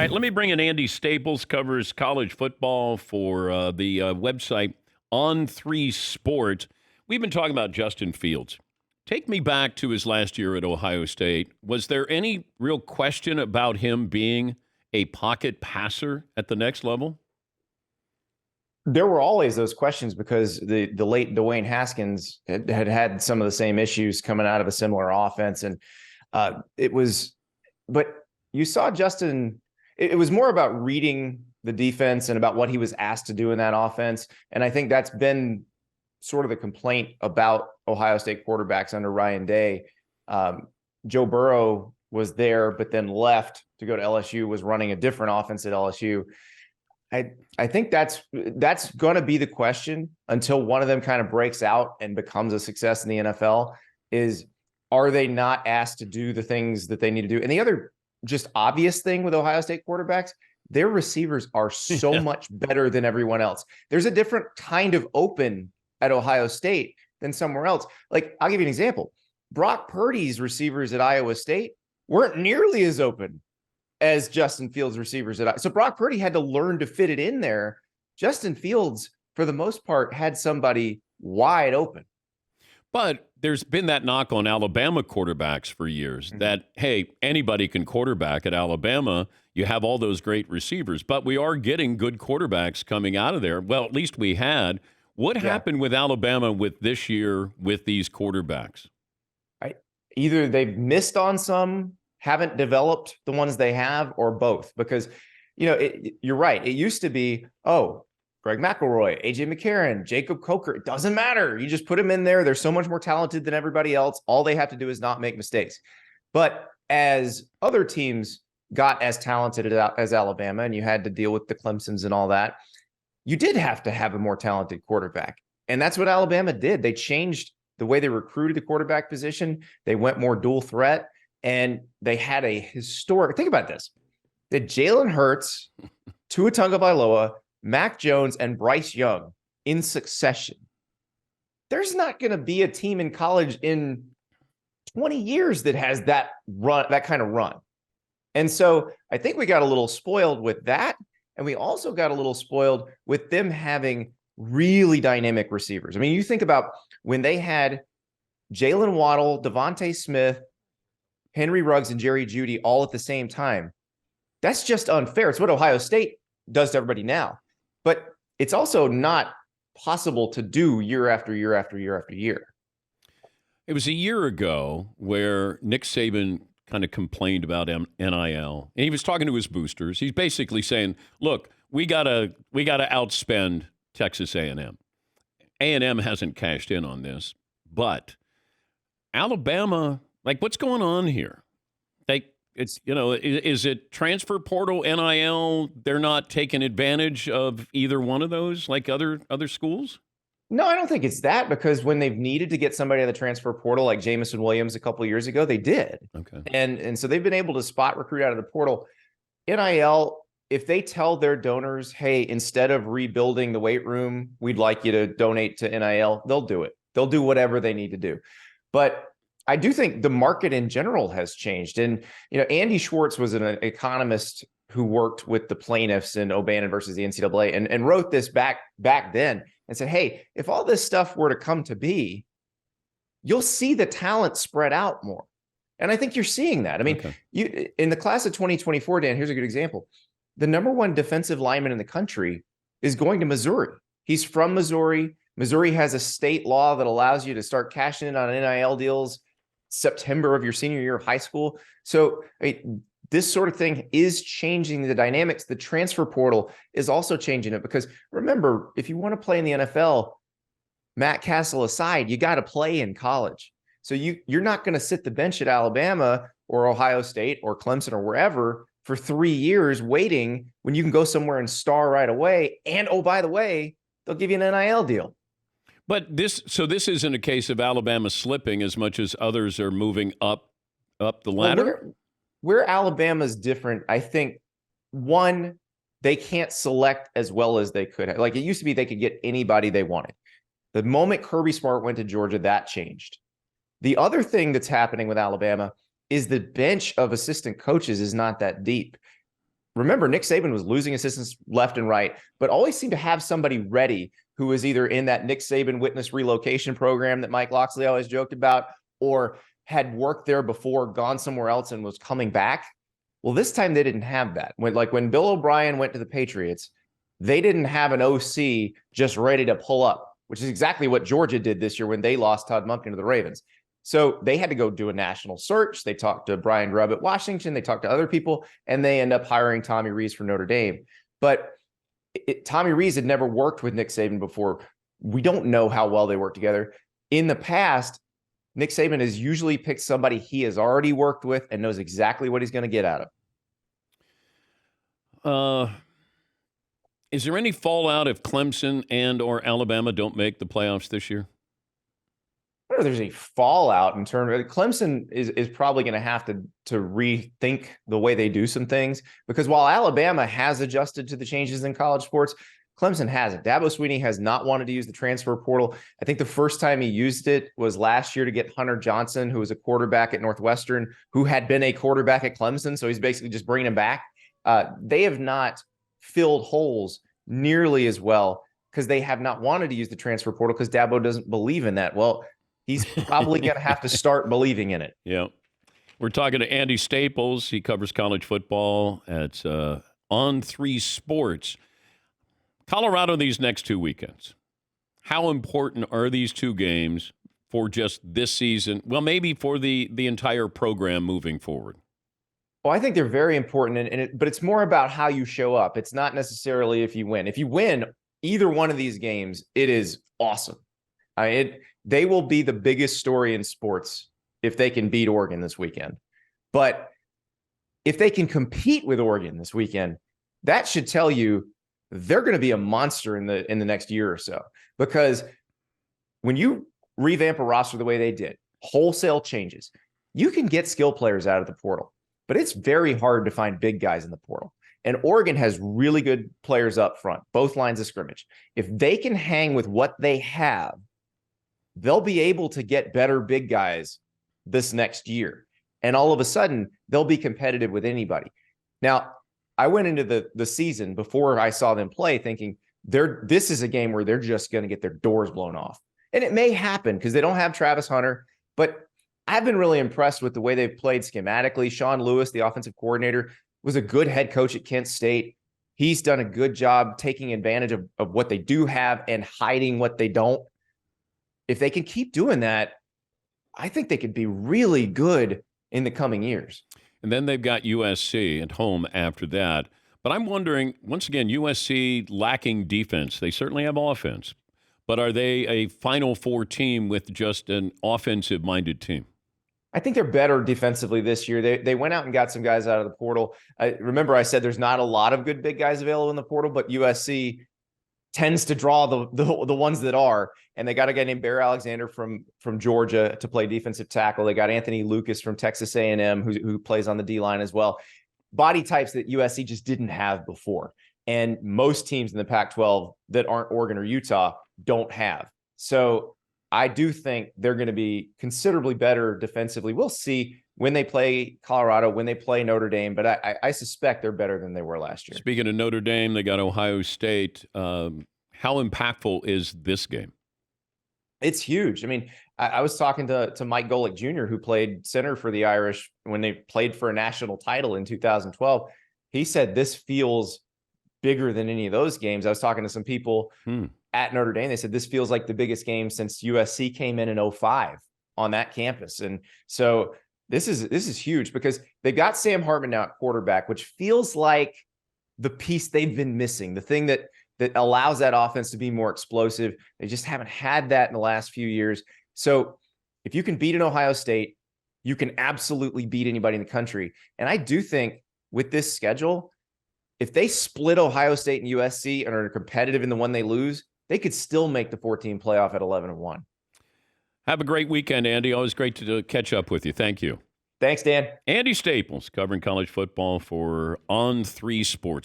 right, let me bring in Andy Staples, covers college football for the website On Three Sports. We've been talking about Justin Fields. Take me back to his last year at Ohio State. Was there any real question about him being a pocket passer at the next level? There were always those questions because the late Dwayne Haskins had some of the same issues coming out of a similar offense. And but you saw Justin, it was more about reading the defense and about what he was asked to do in that offense. And I think that's been sort of the complaint about Ohio State quarterbacks under Ryan Day. Joe Burrow was there, but then left to go to LSU, was running a different offense at LSU. I think that's going to be the question until one of them kind of breaks out and becomes a success in the NFL is, are they not asked to do the things that they need to do? And the other just obvious thing with Ohio State quarterbacks, their receivers are so much better than everyone else. There's a different kind of open at Ohio State than somewhere else. Like, I'll give you an example. Brock Purdy's receivers at Iowa State weren't nearly as open as Justin Fields receivers so Brock Purdy had to learn to fit it in there. Justin Fields, for the most part, had somebody wide open. But there's been that knock on Alabama quarterbacks for years that, hey, anybody can quarterback at Alabama. You have all those great receivers, but we are getting good quarterbacks coming out of there. Well, at least we had. What happened with Alabama with this year with these quarterbacks? Either they've missed on some, haven't developed the ones they have, or both. Because, you're right. It used to be, Greg McElroy, A.J. McCarron, Jacob Coker. It doesn't matter. You just put them in there. They're so much more talented than everybody else. All they have to do is not make mistakes. But as other teams got as talented as Alabama, and you had to deal with the Clemsons and all that, you did have to have a more talented quarterback. And that's what Alabama did. They changed the way they recruited the quarterback position. They went more dual threat. And they had a historic, think about this, that Jalen Hurts, Tua Tagovailoa, Mac Jones, and Bryce Young in succession. There's not going to be a team in college in 20 years that has that kind of run. And so I think we got a little spoiled with that. And we also got a little spoiled with them having really dynamic receivers. I mean, you think about when they had Jalen Waddle, Devontae Smith, Henry Ruggs, and Jerry Jeudy all at the same time. That's just unfair. It's what Ohio State does to everybody now. But it's also not possible to do year after year after year after year. It was a year ago where Nick Saban kind of complained about NIL. And he was talking to his boosters. He's basically saying, look, we gotta outspend Texas A&M. A&M hasn't cashed in on this, but Alabama... Like, what's going on here? Is it transfer portal, NIL? They're not taking advantage of either one of those like other schools? No, I don't think it's that, because when they've needed to get somebody out of the transfer portal, like Jamison Williams a couple of years ago, they did. Okay. And so they've been able to spot recruit out of the portal. NIL, if they tell their donors, hey, instead of rebuilding the weight room, we'd like you to donate to NIL, they'll do it. They'll do whatever they need to do. But I do think the market in general has changed. And, Andy Schwartz was an economist who worked with the plaintiffs in O'Bannon versus the NCAA and wrote this back then and said, hey, if all this stuff were to come to be, you'll see the talent spread out more. And I think you're seeing that. I mean, you in the class of 2024, Dan, here's a good example. The number one defensive lineman in the country is going to Missouri. He's from Missouri. Missouri has a state law that allows you to start cashing in on NIL deals September of your senior year of high school. So this sort of thing is changing the dynamics. The transfer portal is also changing it, because remember, if you want to play in the NFL, Matt Castle aside, you got to play in college. So you're not going to sit the bench at Alabama or Ohio State or Clemson or wherever for 3 years waiting when you can go somewhere and star right away. And, oh, by the way, they'll give you an NIL deal. But this isn't a case of Alabama slipping as much as others are moving up the ladder? Well, where Alabama's different, I think, one, they can't select as well as they could have. Like, it used to be they could get anybody they wanted. The moment Kirby Smart went to Georgia, that changed. The other thing that's happening with Alabama is the bench of assistant coaches is not that deep. remember, Nick Saban was losing assistants left and right, but always seemed to have somebody ready who was either in that Nick Saban witness relocation program that Mike Locksley always joked about, or had worked there before, gone somewhere else, and was coming back. Well, this time they didn't have that. When Bill O'Brien went to the Patriots, they didn't have an OC just ready to pull up, which is exactly what Georgia did this year when they lost Todd Monken to the Ravens. So they had to go do a national search. They talked to Brian Grubb at Washington. They talked to other people, and they end up hiring Tommy Rees from Notre Dame. But Tommy Rees had never worked with Nick Saban before. We don't know how well they work together. In the past, Nick Saban has usually picked somebody he has already worked with and knows exactly what he's going to get out of. Is there any fallout if Clemson and or Alabama don't make the playoffs this year? I don't know if there's any fallout in terms of Clemson is probably going to have to rethink the way they do some things, because while Alabama has adjusted to the changes in college sports, Clemson hasn't. Dabo Swinney has not wanted to use the transfer portal. I think the first time he used it was last year to get Hunter Johnson, who was a quarterback at Northwestern, who had been a quarterback at Clemson. So he's basically just bringing him back. They have not filled holes nearly as well because they have not wanted to use the transfer portal because Dabo doesn't believe in that. Well, he's probably going to have to start believing in it. Yeah. We're talking to Andy Staples. He covers college football at On 3 Sports. Colorado these next 2 weekends. How important are these two games for just this season? Well, maybe for the entire program moving forward. Well, I think they're very important, but it's more about how you show up. It's not necessarily if you win. If you win either one of these games, it is awesome. They will be the biggest story in sports if they can beat Oregon this weekend. But if they can compete with Oregon this weekend, that should tell you they're going to be a monster in the next year or so. Because when you revamp a roster the way they did, wholesale changes, you can get skill players out of the portal. But it's very hard to find big guys in the portal. And Oregon has really good players up front, both lines of scrimmage. If they can hang with what they have, they'll be able to get better big guys this next year. And all of a sudden, they'll be competitive with anybody. Now, I went into the season before I saw them play thinking this is a game where they're just going to get their doors blown off. And it may happen because they don't have Travis Hunter, but I've been really impressed with the way they've played schematically. Sean Lewis, the offensive coordinator, was a good head coach at Kent State. He's done a good job taking advantage of what they do have and hiding what they don't. If they can keep doing that, I think they could be really good in the coming years. And then they've got USC at home after that. But I'm wondering, once again, USC lacking defense. They certainly have offense. But are they a Final Four team with just an offensive-minded team? I think they're better defensively this year. They went out and got some guys out of the portal. Remember I said there's not a lot of good big guys available in the portal, but USC tends to draw the ones that are. And they got a guy named Bear Alexander from Georgia to play defensive tackle. They got Anthony Lucas from Texas A&M who plays on the D-line as well. Body types that USC just didn't have before. And most teams in the Pac-12 that aren't Oregon or Utah don't have. So I do think they're going to be considerably better defensively. We'll see when they play Colorado, when they play Notre Dame, but I suspect they're better than they were last year. Speaking of Notre Dame, they got Ohio State. How impactful is this game? It's huge. I mean, I was talking to Mike Golick Jr., who played center for the Irish when they played for a national title in 2012. He said this feels bigger than any of those games. I was talking to some people at Notre Dame. They said this feels like the biggest game since USC came in 2005 on that campus. And so this is huge because they've got Sam Hartman now at quarterback, which feels like the piece they've been missing, the thing that allows that offense to be more explosive. They just haven't had that in the last few years. So if you can beat an Ohio State, you can absolutely beat anybody in the country. And I do think with this schedule, if they split Ohio State and USC and are competitive in the one they lose, they could still make the 14 playoff at 11-1. Have a great weekend, Andy. Always great to catch up with you. Thank you. Thanks, Dan. Andy Staples, covering college football for On 3 Sports.